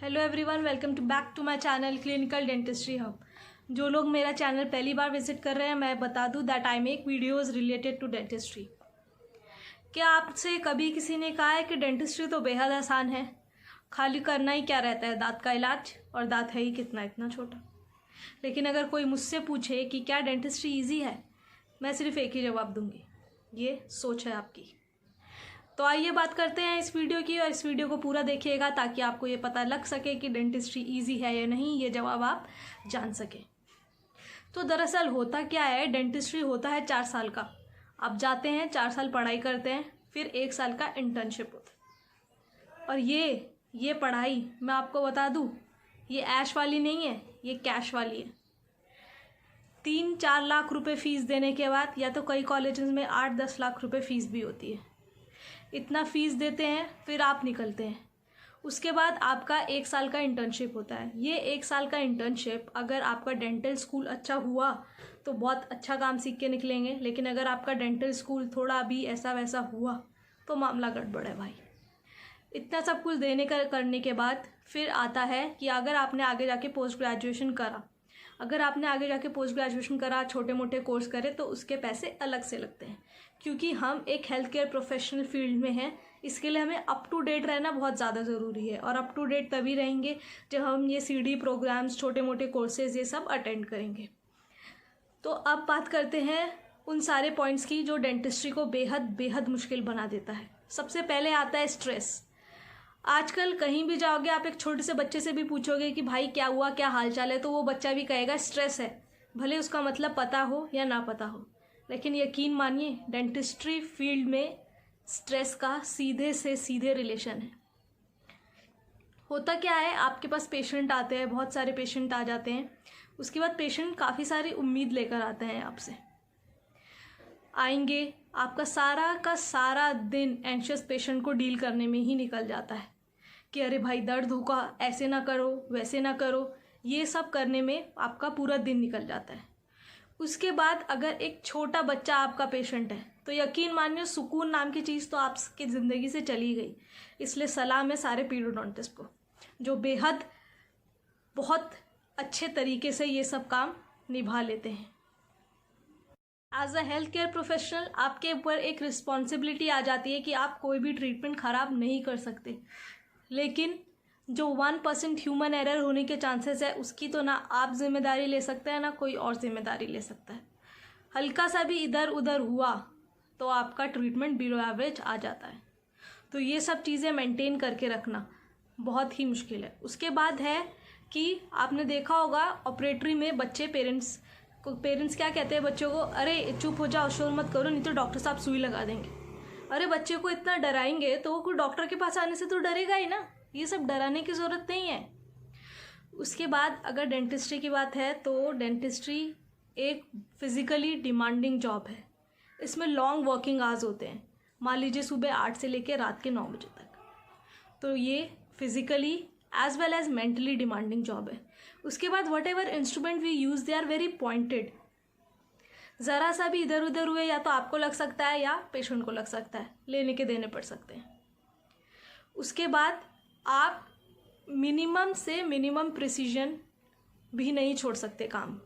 Hello everyone, welcome to back to my channel clinical dentistry hub. जो लोग मेरा channel पहली बार विजिट कर रहे हैं, मैं बता दूं that I make videos related to dentistry. क्या आपसे कभी किसी ने कहा है कि डेंटिस्ट्री तो बेहद आसान है, खाली करना ही क्या रहता है, दांत का इलाज, और दांत है ही कितना, इतना छोटा। लेकिन अगर कोई मुझसे पूछे कि क्या डेंटिस्ट्री ईजी है, मैं सिर्फ एक ही जवाब दूंगी, ये सोच है आपकी। तो आइए बात करते हैं इस वीडियो की, और इस वीडियो को पूरा देखिएगा ताकि आपको ये पता लग सके कि डेंटिस्ट्री इजी है या नहीं, ये जवाब आप जान सके। तो दरअसल होता क्या है, डेंटिस्ट्री होता है 4 साल का। आप जाते हैं, 4 साल पढ़ाई करते हैं, फिर 1 साल का इंटर्नशिप होता है। और ये पढ़ाई मैं आपको बता दूँ, ये ऐश वाली नहीं है, ये कैश वाली है। 3-4 लाख रुपए फीस देने के बाद, या तो कई कॉलेजेस में 8-10 लाख रुपए फीस भी होती है, इतना फीस देते हैं, फिर आप निकलते हैं। उसके बाद आपका 1 साल का इंटर्नशिप होता है। ये 1 साल का इंटर्नशिप, अगर आपका डेंटल स्कूल अच्छा हुआ तो बहुत अच्छा काम सीख के निकलेंगे, लेकिन अगर आपका डेंटल स्कूल थोड़ा भी ऐसा वैसा हुआ तो मामला गड़बड़ है भाई। इतना सब कुछ देने का करने के बाद फिर आता है कि अगर आपने आगे जाके पोस्ट ग्रेजुएशन करा, छोटे मोटे कोर्स करे, तो उसके पैसे अलग से लगते हैं। क्योंकि हम एक हेल्थ केयर प्रोफेशनल फील्ड में हैं, इसके लिए हमें अप टू डेट रहना बहुत ज़्यादा ज़रूरी है। और अप टू डेट तभी रहेंगे जब हम ये CD प्रोग्राम्स, छोटे मोटे कोर्सेज, ये सब अटेंड करेंगे। तो अब बात करते हैं उन सारे पॉइंट्स की जो डेंटिस्ट्री को बेहद बेहद मुश्किल बना देता है। सबसे पहले आता है स्ट्रेस। आजकल कहीं भी जाओगे, आप एक छोटे से बच्चे से भी पूछोगे कि भाई क्या हुआ, क्या हालचाल है, तो वो बच्चा भी कहेगा स्ट्रेस है, भले उसका मतलब पता हो या ना पता हो। लेकिन यकीन मानिए, डेंटिस्ट्री फील्ड में स्ट्रेस का सीधे से सीधे रिलेशन है। होता क्या है, आपके पास पेशेंट आते हैं, बहुत सारे पेशेंट आ जाते हैं। उसके बाद पेशेंट काफ़ी सारी उम्मीद लेकर आते हैं आपसे। आएंगे, आपका सारा का सारा दिन एंशियस पेशेंट को डील करने में ही निकल जाता है कि अरे भाई दर्द होगा, ऐसे ना करो, वैसे ना करो, ये सब करने में आपका पूरा दिन निकल जाता है। उसके बाद अगर एक छोटा बच्चा आपका पेशेंट है, तो यकीन मानिए सुकून नाम की चीज़ तो आपकी ज़िंदगी से चली गई। इसलिए सलाम है सारे पीरियोडोंटिस्ट को, जो बेहद बहुत अच्छे तरीके से ये सब काम निभा लेते हैं। As a health care professional आपके ऊपर एक रिस्पॉन्सिबिलिटी आ जाती है कि आप कोई भी ट्रीटमेंट ख़राब नहीं कर सकते। लेकिन जो 1% ह्यूमन एरर होने के चांसेस है, उसकी तो ना आप जिम्मेदारी ले सकते हैं, ना कोई और जिम्मेदारी ले सकता है। हल्का सा भी इधर उधर हुआ तो आपका ट्रीटमेंट बिलो एवरेज आ जाता है। तो ये सब चीज़ें मेंटेन करके रखना बहुत ही मुश्किल है। उसके बाद है कि आपने देखा होगा ऑपरेटरी में बच्चे, पेरेंट्स क्या कहते हैं बच्चों को, अरे चुप हो जाओ, शोर मत करो, नहीं तो डॉक्टर साहब सुई लगा देंगे। अरे बच्चे को इतना डराएंगे तो वो कोई डॉक्टर के पास आने से तो डरेगा ही ना। ये सब डराने की ज़रूरत नहीं है। उसके बाद अगर डेंटिस्ट्री की बात है, तो डेंटिस्ट्री एक फिज़िकली डिमांडिंग जॉब है। इसमें लॉन्ग वर्किंग आवर्स होते हैं। मान लीजिए सुबह 8 से लेकर रात के 9 बजे तक। तो ये physically as well as mentally demanding job है। उसके बाद whatever instrument we use, they are very pointed. ज़रा सा भी इधर उधर हुए, या तो आपको लग सकता है या पेशेंट को लग सकता है, लेने के देने पड़ सकते हैं। उसके बाद आप मिनिमम से मिनिमम प्रिसीजन भी नहीं छोड़ सकते काम।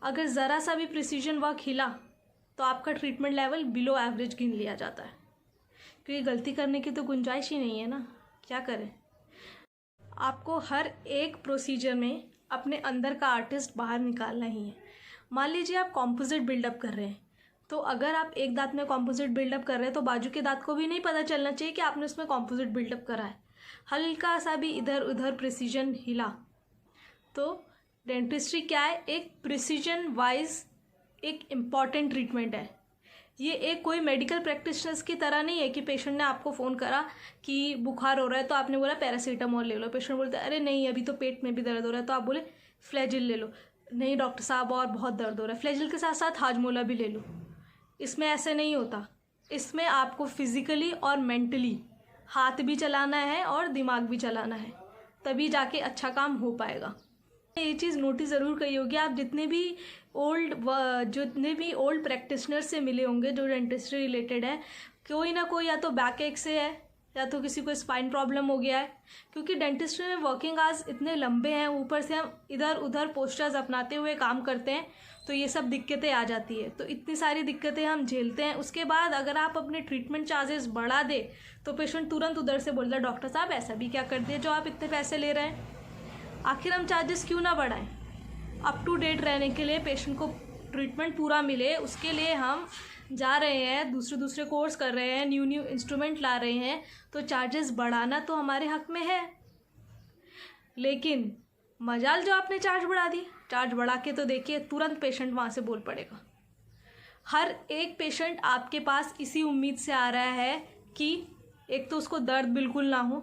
अगर ज़रा सा भी प्रिसीजन वर्क हिला तो आपका ट्रीटमेंट लेवल बिलो एवरेज गिन लिया जाता है, क्योंकि गलती करने की तो गुंजाइश ही नहीं है ना, क्या करें। आपको हर एक प्रोसीजर में अपने अंदर का आर्टिस्ट बाहर निकालना ही है। मान लीजिए आप कॉम्पोजिट बिल्डअप कर रहे हैं, तो अगर आप एक दांत में कॉम्पोजिट बिल्डअप कर रहे हैं, तो बाजू के दांत को भी नहीं पता चलना चाहिए कि आपने उसमें कॉम्पोजिट बिल्डअप करा है। हल्का सा भी इधर उधर प्रिसीजन हिला तो डेंटिस्ट्री क्या है, एक प्रिसीजन वाइज एक इम्पॉर्टेंट ट्रीटमेंट है। ये एक कोई मेडिकल प्रैक्टिशनर्स की तरह नहीं है कि पेशेंट ने आपको फ़ोन करा कि बुखार हो रहा है, तो आपने बोला पैरासीटामोल ले लो। पेशेंट बोलता है अरे नहीं, अभी तो पेट में भी दर्द हो रहा है, तो आप बोले फ्लैजिल ले लो। नहीं डॉक्टर साहब, और बहुत दर्द हो रहा है, फ्लैजिल के साथ साथ हाजमोला भी ले लो। इसमें ऐसे नहीं होता। इसमें आपको फिज़िकली और मेंटली हाथ भी चलाना है और दिमाग भी चलाना है, तभी जाके अच्छा काम हो पाएगा। ये चीज़ नोटिस ज़रूर करी होगी आप, जितने भी ओल्ड प्रैक्टिशनर से मिले होंगे जो डेंटिस्ट्री रिलेटेड है, कोई ना कोई या तो बैक एक से है, या तो किसी को स्पाइन प्रॉब्लम हो गया है, क्योंकि डेंटिस्ट में वर्किंग आवर्स इतने लंबे हैं, ऊपर से हम इधर उधर पोस्चर्स अपनाते हुए काम करते हैं, तो ये सब दिक्कतें आ जाती है। तो इतनी सारी दिक्कतें हम झेलते हैं, उसके बाद अगर आप अपने ट्रीटमेंट चार्जेस बढ़ा दे तो पेशेंट तुरंत उधर से बोलता है डॉक्टर साहब ऐसा भी क्या कर दिया जो आप इतने पैसे ले रहे हैं। आखिर हम चार्जेस क्यों ना बढ़ाएं? अप टू डेट रहने के लिए, पेशेंट को ट्रीटमेंट पूरा मिले, उसके लिए हम जा रहे हैं, दूसरे कोर्स कर रहे हैं, न्यू इंस्ट्रूमेंट ला रहे हैं, तो चार्जेस बढ़ाना तो हमारे हक में है। लेकिन मजाल जो आपने चार्ज बढ़ा दी, चार्ज बढ़ा के तो देखिए तुरंत पेशेंट वहाँ से बोल पड़ेगा। हर एक पेशेंट आपके पास इसी उम्मीद से आ रहा है कि एक तो उसको दर्द बिल्कुल ना हो,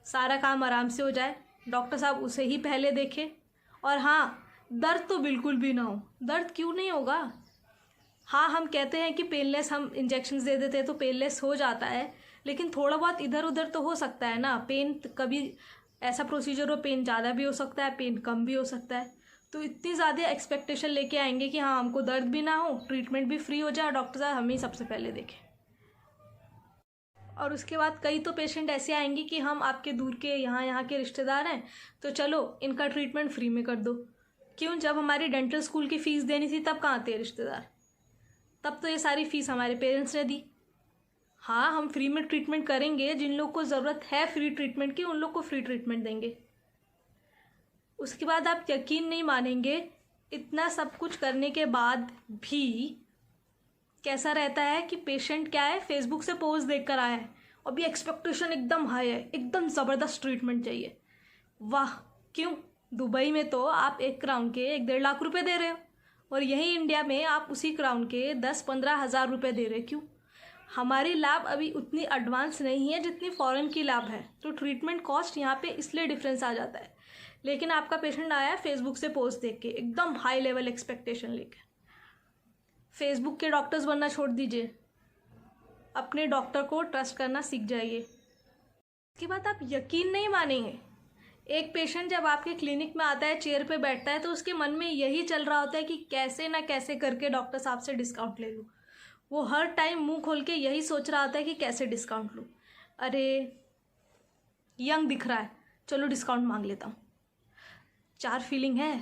सारा काम आराम से हो जाए, डॉक्टर साहब उसे ही पहले देखें, और हाँ दर्द तो बिल्कुल भी ना हो। दर्द क्यों नहीं होगा? हाँ, हम कहते हैं कि पेनलेस, हम इंजेक्शंस दे देते हैं तो पेनलेस हो जाता है, लेकिन थोड़ा बहुत इधर उधर तो हो सकता है ना। पेन कभी ऐसा प्रोसीजर हो, पेन ज़्यादा भी हो सकता है, पेन कम भी हो सकता है। तो इतनी ज़्यादा एक्सपेक्टेशन लेके आएंगे कि हाँ हमको दर्द भी ना हो, ट्रीटमेंट भी फ्री हो जाए, डॉक्टर साहब हमें ही सबसे पहले देखें। और उसके बाद कई तो पेशेंट ऐसे आएंगे कि हम आपके दूर के यहाँ के रिश्तेदार हैं, तो चलो इनका ट्रीटमेंट फ्री में कर दो। क्यों? जब हमारी डेंटल स्कूल की फ़ीस देनी थी तब कहाँ थे रिश्तेदार? तब तो ये सारी फ़ीस हमारे पेरेंट्स ने दी। हाँ, हम फ्री में ट्रीटमेंट करेंगे, जिन लोग को ज़रूरत है फ्री ट्रीटमेंट की उन लोग को फ्री ट्रीटमेंट देंगे। उसके बाद आप यकीन नहीं मानेंगे, इतना सब कुछ करने के बाद भी कैसा रहता है कि पेशेंट क्या है, फेसबुक से पोस्ट देख कर आया है, अभी एक्सपेक्टेशन एकदम हाई है, एकदम ज़बरदस्त ट्रीटमेंट चाहिए। वाह! क्यों? दुबई में तो आप 1 क्राउन के 1-1.5 लाख रुपए दे रहे हो, और यहीं इंडिया में आप उसी क्राउन के 10-15 हज़ार रुपये दे रहे। क्यों? हमारी लैब अभी उतनी एडवांस नहीं है जितनी फॉरेन की लैब है, तो ट्रीटमेंट कॉस्ट यहाँ पे इसलिए डिफरेंस आ जाता है। लेकिन आपका पेशेंट आया फेसबुक से पोस्ट देख के, एकदम हाई लेवल एक्सपेक्टेशन लेके। फेसबुक के डॉक्टर्स बनना छोड़ दीजिए, अपने डॉक्टर को ट्रस्ट करना सीख जाइए। इसके बाद आप यकीन नहीं मानेंगे, एक पेशेंट जब आपके क्लिनिक में आता है, चेयर पे बैठता है, तो उसके मन में यही चल रहा होता है कि कैसे ना कैसे करके डॉक्टर साहब से डिस्काउंट ले लूँ। वो हर टाइम मुंह खोल के यही सोच रहा होता है कि कैसे डिस्काउंट लूँ। अरे यंग दिख रहा है, चलो डिस्काउंट मांग लेता हूँ। 4 फीलिंग है,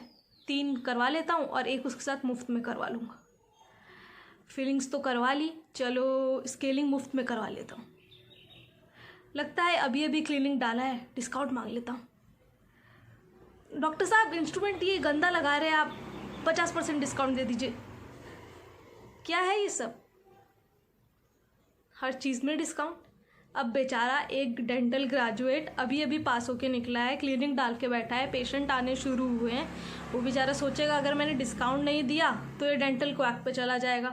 3 करवा लेता हूँ और 1 उसके साथ मुफ्त में करवा लूँगा। फीलिंग्स तो करवा ली, चलो स्केलिंग मुफ्त में करवा लेता हूँ। लगता है अभी अभी क्लिनिक डाला है, डिस्काउंट मांग लेता हूँ। डॉक्टर साहब इंस्ट्रूमेंट ये गंदा लगा रहे हैं आप, 50% डिस्काउंट दे दीजिए। क्या है ये सब? हर चीज़ में डिस्काउंट। अब बेचारा एक डेंटल ग्रेजुएट अभी अभी पास होके निकला है, क्लिनिक डाल के बैठा है, पेशेंट आने शुरू हुए हैं, वो बेचारा सोचेगा अगर मैंने डिस्काउंट नहीं दिया तो ये डेंटल क्वैक पे चला जाएगा।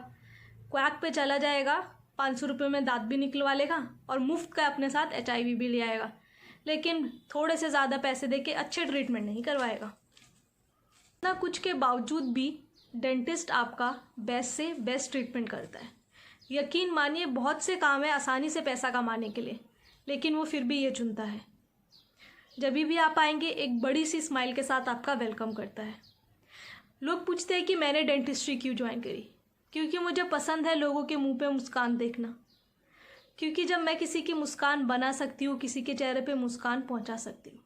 क्वैक पे चला जाएगा, 500 रुपये में दांत भी निकलवा लेगा और मुफ्त का अपने साथ HIV भी ले आएगा, लेकिन थोड़े से ज़्यादा पैसे देके अच्छे ट्रीटमेंट नहीं करवाएगा। इतना कुछ के बावजूद भी डेंटिस्ट आपका बेस्ट से बेस्ट ट्रीटमेंट करता है। यकीन मानिए, बहुत से काम है आसानी से पैसा कमाने के लिए, लेकिन वो फिर भी ये चुनता है। जब भी आप आएंगे एक बड़ी सी स्माइल के साथ आपका वेलकम करता है। लोग पूछते हैं कि मैंने डेंटिस्ट्री क्यों ज्वाइन करी? क्योंकि मुझे पसंद है लोगों के मुंह पे मुस्कान देखना। क्योंकि जब मैं किसी की मुस्कान बना सकती हूँ, किसी के चेहरे पे मुस्कान पहुँचा सकती हूँ।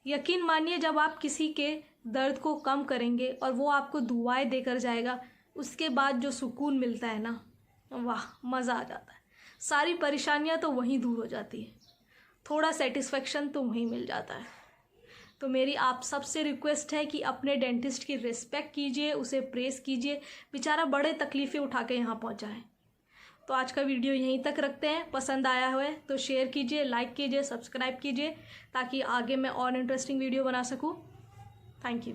यकीन मानिए, जब आप किसी के दर्द को कम करेंगे और वो आपको दुआएं देकर जाएगा, उसके बाद जो सुकून मिलता है ना, वाह, मज़ा आ जाता है। सारी परेशानियां तो वहीं दूर हो जाती है, थोड़ा सेटिस्फेक्शन तो वहीं मिल जाता है। तो मेरी आप सबसे रिक्वेस्ट है कि अपने डेंटिस्ट की रिस्पेक्ट कीजिए, उसे प्रेस कीजिए, बेचारा बड़े तकलीफ़ें उठा के यहाँ पहुँचा है। तो आज का वीडियो यहीं तक रखते हैं। पसंद आया हो तो शेयर कीजिए, लाइक कीजिए, सब्सक्राइब कीजिए, ताकि आगे मैं और इंटरेस्टिंग वीडियो बना सकूँ। Thank you.